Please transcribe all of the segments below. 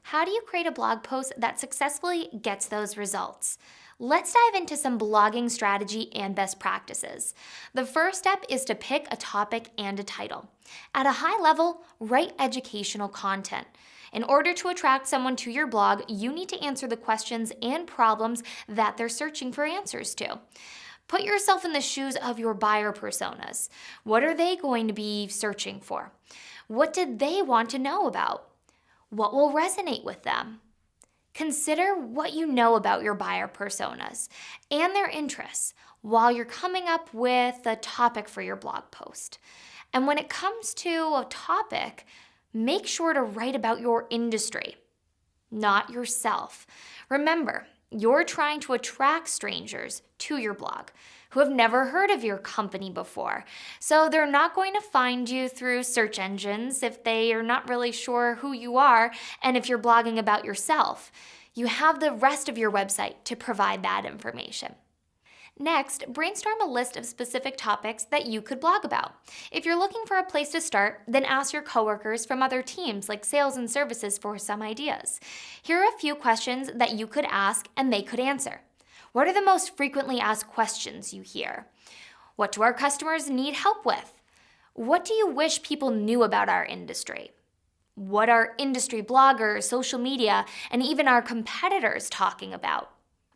How do you create a blog post that successfully gets those results? Let's dive into some blogging strategy and best practices. The first step is to pick a topic and a title. At a high level, write educational content. In order to attract someone to your blog, you need to answer the questions and problems that they're searching for answers to. Put yourself in the shoes of your buyer personas. What are they going to be searching for? What did they want to know about? What will resonate with them? Consider what you know about your buyer personas and their interests while you're coming up with a topic for your blog post. And when it comes to a topic, make sure to write about your industry, not yourself. Remember, you're trying to attract strangers to your blog who have never heard of your company before. So they're not going to find you through search engines if they are not really sure who you are and if you're blogging about yourself. You have the rest of your website to provide that information. Next, brainstorm a list of specific topics that you could blog about. If you're looking for a place to start, then ask your coworkers from other teams like sales and services for some ideas. Here are a few questions that you could ask and they could answer. What are the most frequently asked questions you hear? What do our customers need help with? What do you wish people knew about our industry? What are industry bloggers, social media, and even our competitors talking about?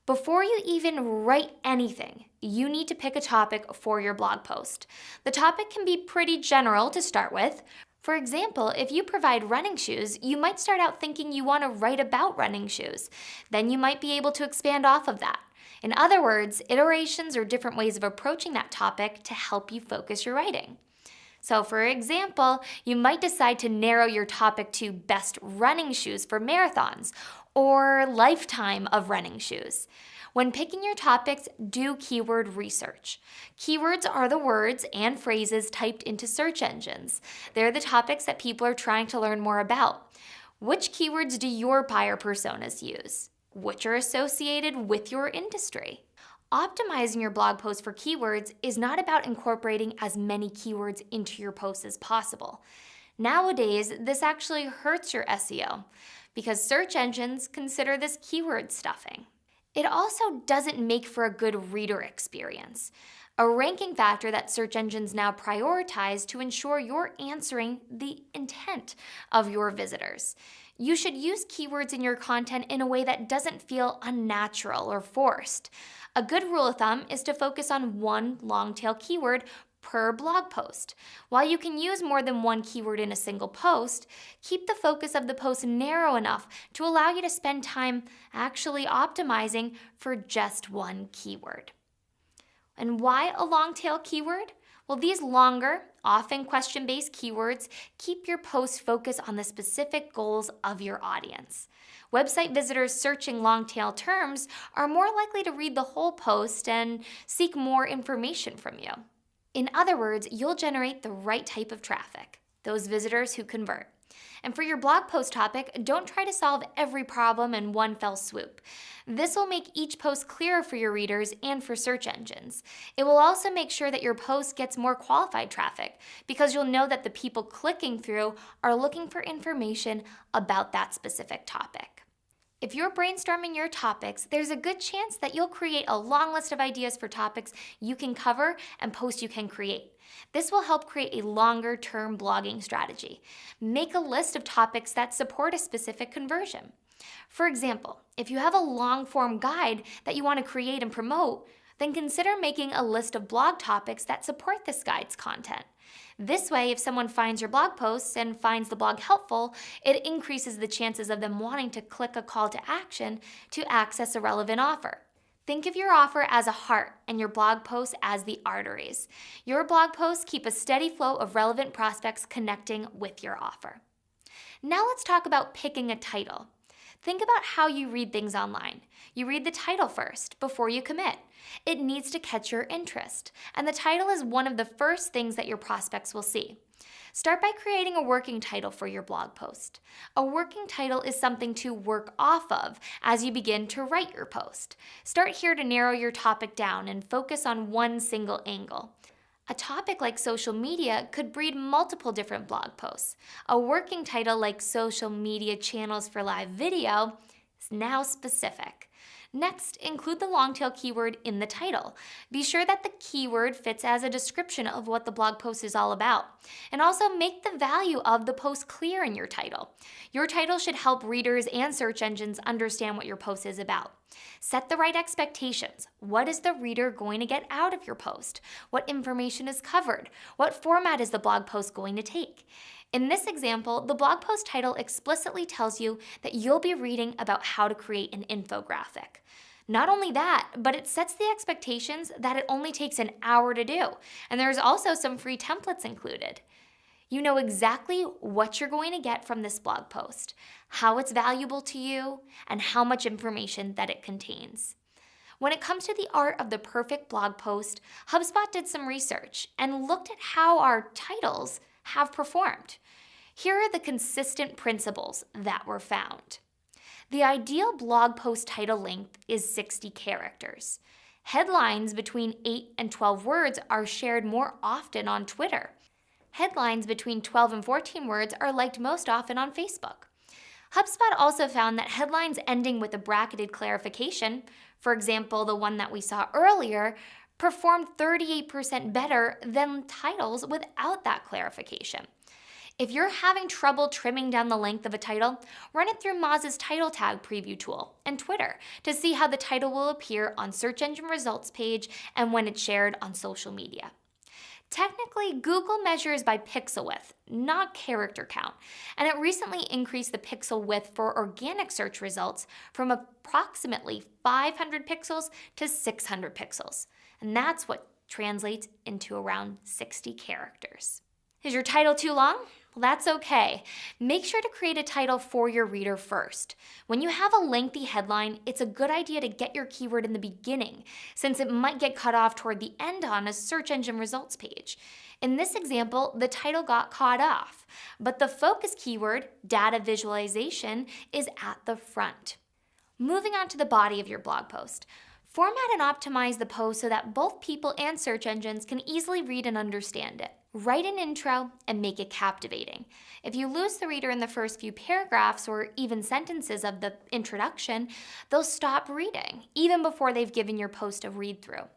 Before you even write anything, you need to pick a topic for your blog post. The topic can be pretty general to start with. For example, if you provide running shoes, you might start out thinking you want to write about running shoes. Then you might be able to expand off of that. In other words, iterations or different ways of approaching that topic to help you focus your writing. So for example, you might decide to narrow your topic to best running shoes for marathons or lifetime of running shoes. When picking your topics, do keyword research. Keywords are the words and phrases typed into search engines. They're the topics that people are trying to learn more about. Which keywords do your buyer personas use? Which are associated with your industry? Optimizing your blog post for keywords is not about incorporating as many keywords into your posts as possible. Nowadays, this actually hurts your SEO because search engines consider this keyword stuffing. It also doesn't make for a good reader experience, a ranking factor that search engines now prioritize to ensure you're answering the intent of your visitors. You should use keywords in your content in a way that doesn't feel unnatural or forced. A good rule of thumb is to focus on one long-tail keyword per blog post. While you can use more than one keyword in a single post, keep the focus of the post narrow enough to allow you to spend time actually optimizing for just one keyword. And why a long-tail keyword? Well, these longer, often question-based keywords keep your post focused on the specific goals of your audience. Website visitors searching long-tail terms are more likely to read the whole post and seek more information from you. In other words, you'll generate the right type of traffic, those visitors who convert. And for your blog post topic, don't try to solve every problem in one fell swoop. This will make each post clearer for your readers and for search engines. It will also make sure that your post gets more qualified traffic because you'll know that the people clicking through are looking for information about that specific topic. If you're brainstorming your topics, there's a good chance that you'll create a long list of ideas for topics you can cover and posts you can create. This will help create a longer-term blogging strategy. Make a list of topics that support a specific conversion. For example, if you have a long-form guide that you want to create and promote, then consider making a list of blog topics that support this guide's content. This way, if someone finds your blog posts and finds the blog helpful, it increases the chances of them wanting to click a call to action to access a relevant offer. Think of your offer as a heart and your blog posts as the arteries. Your blog posts keep a steady flow of relevant prospects connecting with your offer. Now let's talk about picking a title. Think about how you read things online. You read the title first before you commit. It needs to catch your interest, and the title is one of the first things that your prospects will see. Start by creating a working title for your blog post. A working title is something to work off of as you begin to write your post. Start here to narrow your topic down and focus on one single angle. A topic like social media could breed multiple different blog posts. A working title like Social Media Channels for Live Video is now specific. Next, include the long tail keyword in the title. Be sure that the keyword fits as a description of what the blog post is all about. And also make the value of the post clear in your title. Your title should help readers and search engines understand what your post is about. Set the right expectations. What is the reader going to get out of your post? What information is covered? What format is the blog post going to take? In this example, the blog post title explicitly tells you that you'll be reading about how to create an infographic. Not only that, but it sets the expectations that it only takes an hour to do, and there's also some free templates included. You know exactly what you're going to get from this blog post, how it's valuable to you, and how much information that it contains. When it comes to the art of the perfect blog post, HubSpot did some research and looked at how our titles have performed. Here are the consistent principles that were found. The ideal blog post title length is 60 characters. Headlines between 8 and 12 words are shared more often on Twitter. Headlines between 12 and 14 words are liked most often on Facebook. HubSpot also found that headlines ending with a bracketed clarification, for example, the one that we saw earlier, performed 38% better than titles without that clarification. If you're having trouble trimming down the length of a title, run it through Moz's title tag preview tool and Twitter to see how the title will appear on search engine results page and when it's shared on social media. Technically, Google measures by pixel width, not character count, and it recently increased the pixel width for organic search results from approximately 500 pixels to 600 pixels, and that's what translates into around 60 characters. Is your title too long? Well, that's okay. Make sure to create a title for your reader first. When you have a lengthy headline, it's a good idea to get your keyword in the beginning, since it might get cut off toward the end on a search engine results page. In this example, the title got cut off, but the focus keyword, data visualization, is at the front. Moving on to the body of your blog post. Format and optimize the post so that both people and search engines can easily read and understand it. Write an intro and make it captivating. If you lose the reader in the first few paragraphs or even sentences of the introduction, they'll stop reading, even before they've given your post a read-through.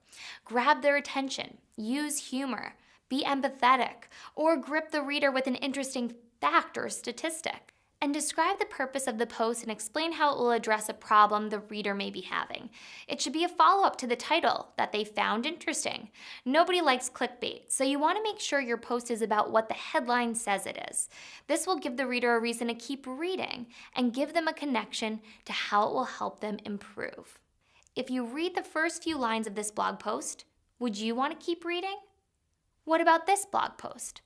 Grab their attention, use humor, be empathetic, or grip the reader with an interesting fact or statistic. And describe the purpose of the post and explain how it will address a problem the reader may be having. It should be a follow-up to the title that they found interesting. Nobody likes clickbait, so you want to make sure your post is about what the headline says it is. This will give the reader a reason to keep reading and give them a connection to how it will help them improve. If you read the first few lines of this blog post, would you want to keep reading? What about this blog post?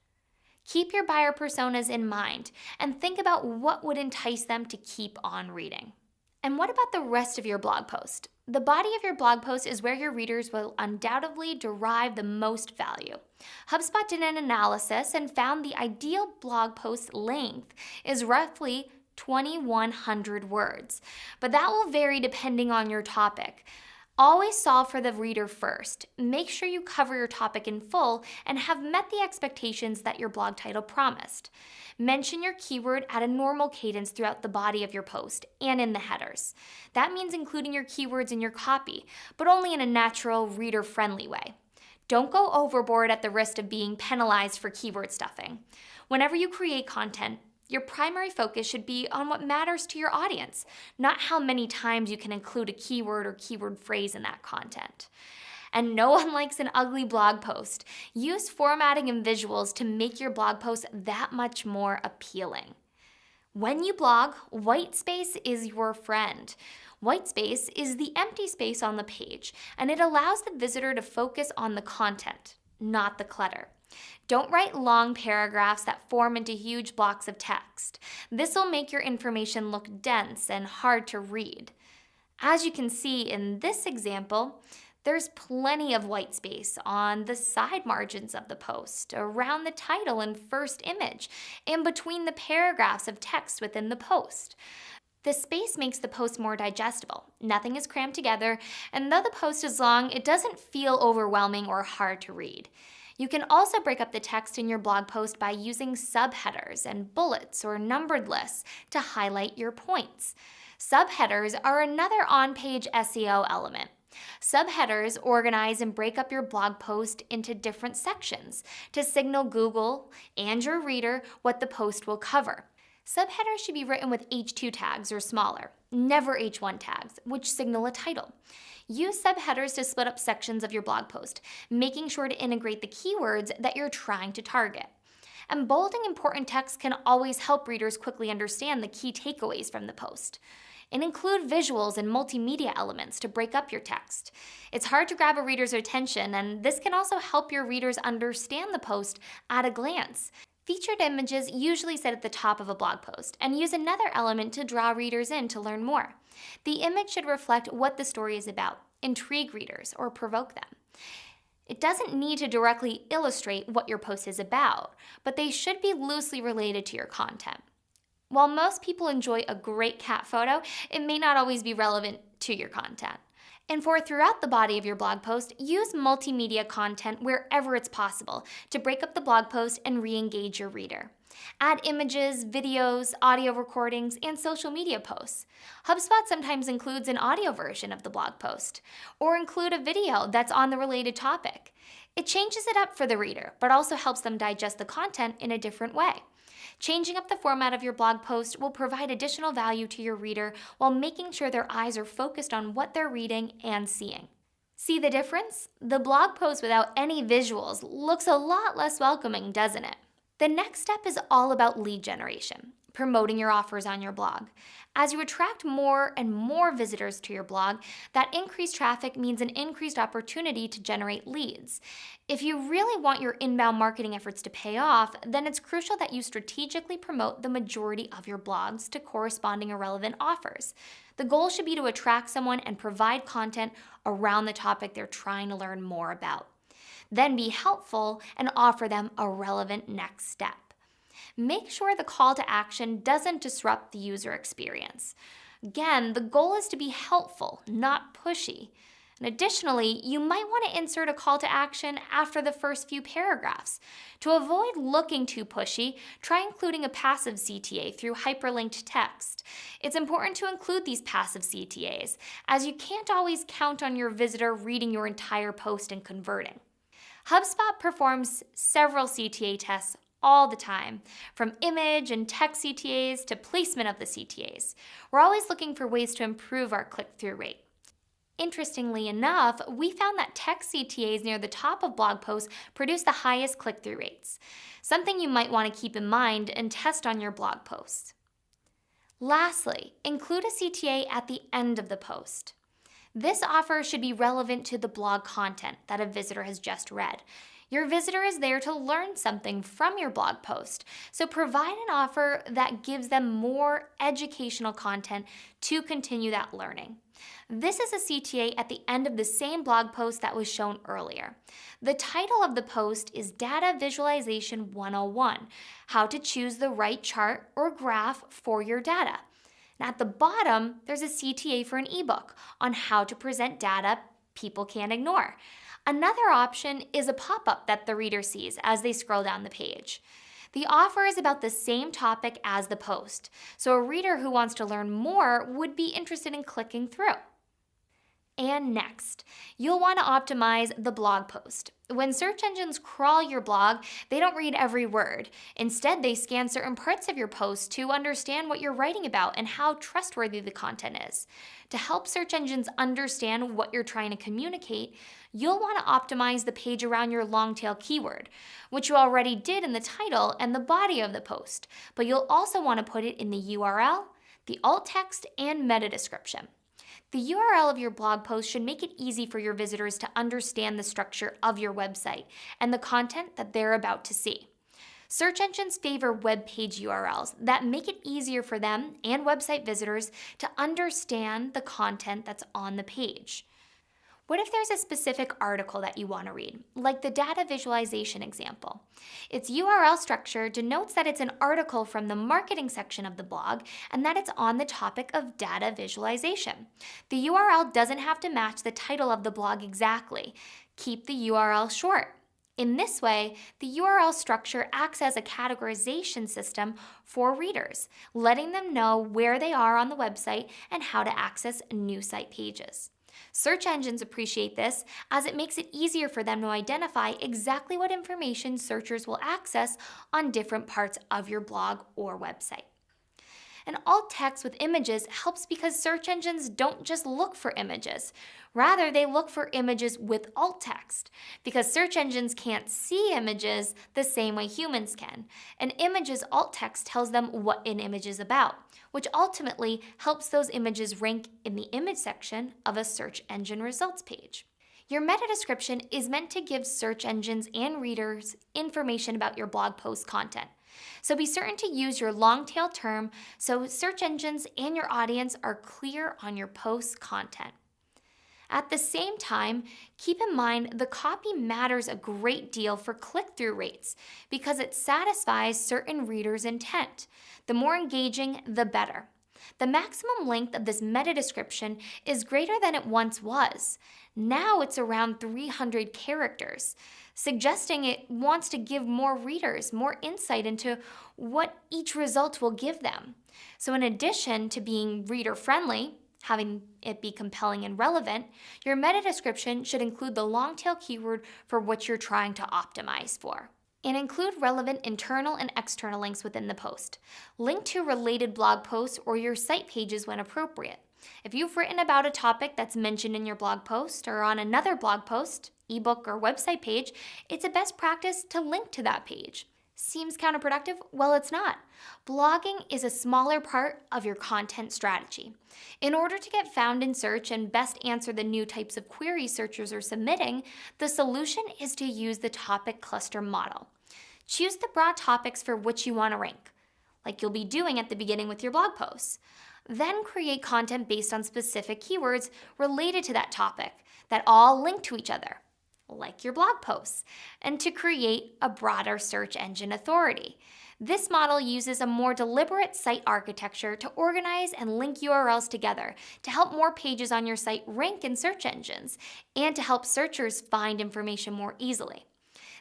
Keep your buyer personas in mind and think about what would entice them to keep on reading. And what about the rest of your blog post? The body of your blog post is where your readers will undoubtedly derive the most value. HubSpot did an analysis and found the ideal blog post length is roughly 2,100 words, but that will vary depending on your topic. Always solve for the reader first. Make sure you cover your topic in full and have met the expectations that your blog title promised. Mention your keyword at a normal cadence throughout the body of your post and in the headers. That means including your keywords in your copy, but only in a natural, reader-friendly way. Don't go overboard at the risk of being penalized for keyword stuffing. Whenever you create content, your primary focus should be on what matters to your audience, not how many times you can include a keyword or keyword phrase in that content. And no one likes an ugly blog post. Use formatting and visuals to make your blog post that much more appealing. When you blog, white space is your friend. White space is the empty space on the page, and it allows the visitor to focus on the content, not the clutter. Don't write long paragraphs that form into huge blocks of text. This will make your information look dense and hard to read. As you can see in this example, there's plenty of white space on the side margins of the post, around the title and first image, and between the paragraphs of text within the post. This space makes the post more digestible. Nothing is crammed together, and though the post is long, it doesn't feel overwhelming or hard to read. You can also break up the text in your blog post by using subheaders and bullets or numbered lists to highlight your points. Subheaders are another on-page SEO element. Subheaders organize and break up your blog post into different sections to signal Google and your reader what the post will cover. Subheaders should be written with H2 tags or smaller, never H1 tags, which signal a title. Use subheaders to split up sections of your blog post, making sure to integrate the keywords that you're trying to target. And bolding important text can always help readers quickly understand the key takeaways from the post. And include visuals and multimedia elements to break up your text. It's hard to grab a reader's attention, and this can also help your readers understand the post at a glance. Featured images usually sit at the top of a blog post and use another element to draw readers in to learn more. The image should reflect what the story is about, intrigue readers, or provoke them. It doesn't need to directly illustrate what your post is about, but they should be loosely related to your content. While most people enjoy a great cat photo, it may not always be relevant to your content. And throughout the body of your blog post, use multimedia content wherever it's possible to break up the blog post and re-engage your reader. Add images, videos, audio recordings, and social media posts. HubSpot sometimes includes an audio version of the blog post, or include a video that's on the related topic. It changes it up for the reader, but also helps them digest the content in a different way. Changing up the format of your blog post will provide additional value to your reader while making sure their eyes are focused on what they're reading and seeing. See the difference? The blog post without any visuals looks a lot less welcoming, doesn't it? The next step is all about lead generation, promoting your offers on your blog. As you attract more and more visitors to your blog, that increased traffic means an increased opportunity to generate leads. If you really want your inbound marketing efforts to pay off, then it's crucial that you strategically promote the majority of your blogs to corresponding irrelevant offers. The goal should be to attract someone and provide content around the topic they're trying to learn more about. Then be helpful and offer them a relevant next step. Make sure the call to action doesn't disrupt the user experience. Again, the goal is to be helpful, not pushy. And additionally, you might want to insert a call to action after the first few paragraphs. To avoid looking too pushy, try including a passive CTA through hyperlinked text. It's important to include these passive CTAs, as you can't always count on your visitor reading your entire post and converting. HubSpot performs several CTA tests all the time, from image and text CTAs to placement of the CTAs. We're always looking for ways to improve our click-through rate. Interestingly enough, we found that text CTAs near the top of blog posts produce the highest click-through rates, something you might want to keep in mind and test on your blog posts. Lastly, include a CTA at the end of the post. This offer should be relevant to the blog content that a visitor has just read. Your visitor is there to learn something from your blog post, so provide an offer that gives them more educational content to continue that learning. This is a CTA at the end of the same blog post that was shown earlier. The title of the post is Data Visualization 101, How to Choose the Right Chart or Graph for Your Data. And at the bottom, there's a CTA for an ebook on how to present data people can't ignore. Another option is a pop-up that the reader sees as they scroll down the page. The offer is about the same topic as the post, so a reader who wants to learn more would be interested in clicking through. And next, you'll want to optimize the blog post. When search engines crawl your blog, they don't read every word. Instead, they scan certain parts of your post to understand what you're writing about and how trustworthy the content is. To help search engines understand what you're trying to communicate, you'll want to optimize the page around your long tail keyword, which you already did in the title and the body of the post, but you'll also want to put it in the URL, the alt text, and meta description. The URL of your blog post should make it easy for your visitors to understand the structure of your website and the content that they're about to see. Search engines favor web page URLs that make it easier for them and website visitors to understand the content that's on the page. What if there's a specific article that you want to read, like the data visualization example? Its URL structure denotes that it's an article from the marketing section of the blog and that it's on the topic of data visualization. The URL doesn't have to match the title of the blog exactly. Keep the URL short. In this way, the URL structure acts as a categorization system for readers, letting them know where they are on the website and how to access new site pages. Search engines appreciate this as it makes it easier for them to identify exactly what information searchers will access on different parts of your blog or website. And alt text with images helps because search engines don't just look for images. Rather, they look for images with alt text because search engines can't see images the same way humans can. An image's alt text tells them what an image is about, which ultimately helps those images rank in the image section of a search engine results page. Your meta description is meant to give search engines and readers information about your blog post content. So be certain to use your long tail term so search engines and your audience are clear on your post content. At the same time, keep in mind the copy matters a great deal for click-through rates because it satisfies certain readers' intent. The more engaging, the better. The maximum length of this meta description is greater than it once was. Now it's around 300 characters, suggesting it wants to give more readers more insight into what each result will give them. So in addition to being reader-friendly, having it be compelling and relevant, your meta description should include the long tail keyword for what you're trying to optimize for. And include relevant internal and external links within the post. Link to related blog posts or your site pages when appropriate. If you've written about a topic that's mentioned in your blog post or on another blog post, ebook, or website page, it's a best practice to link to that page. Seems counterproductive? Well, it's not. Blogging is a smaller part of your content strategy. In order to get found in search and best answer the new types of queries searchers are submitting, the solution is to use the topic cluster model. Choose the broad topics for which you want to rank, like you'll be doing at the beginning with your blog posts. Then create content based on specific keywords related to that topic that all link to each other, like your blog posts, and to create a broader search engine authority. This model uses a more deliberate site architecture to organize and link URLs together to help more pages on your site rank in search engines and to help searchers find information more easily.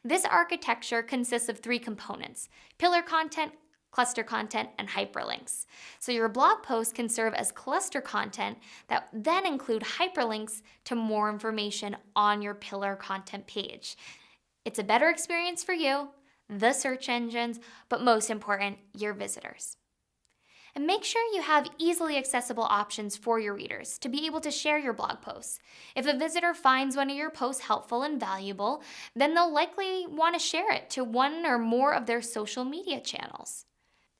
This architecture consists of 3 components: pillar content, cluster content, and hyperlinks. So your blog post can serve as cluster content that then include hyperlinks to more information on your pillar content page. It's a better experience for you, the search engines, but most important, your visitors. And make sure you have easily accessible options for your readers to be able to share your blog posts. If a visitor finds one of your posts helpful and valuable, then they'll likely want to share it to one or more of their social media channels.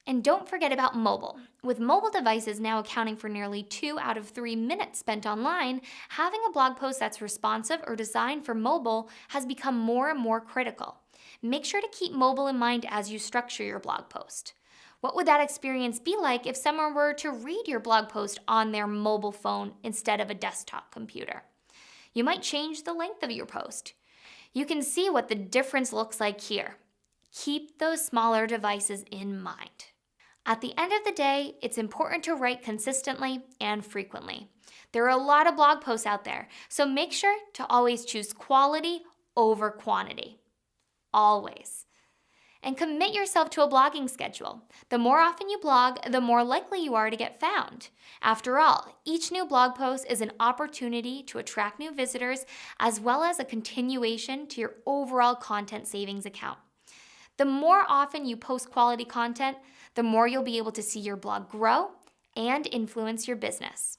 And don't forget about mobile. With mobile devices now accounting for nearly 2 out of 3 minutes spent online, having a blog post that's responsive or designed for mobile has become more and more critical. Make sure to keep mobile in mind as you structure your blog post. What would that experience be like if someone were to read your blog post on their mobile phone instead of a desktop computer? You might change the length of your post. You can see what the difference looks like here. Keep those smaller devices in mind. At the end of the day, it's important to write consistently and frequently. There are a lot of blog posts out there, so make sure to always choose quality over quantity. Always. And commit yourself to a blogging schedule. The more often you blog, the more likely you are to get found. After all, each new blog post is an opportunity to attract new visitors as well as a continuation to your overall content savings account. The more often you post quality content, the more you'll be able to see your blog grow and influence your business.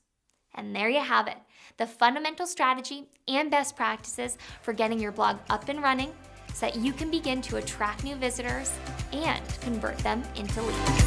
And there you have it, the fundamental strategy and best practices for getting your blog up and running so that you can begin to attract new visitors and convert them into leads.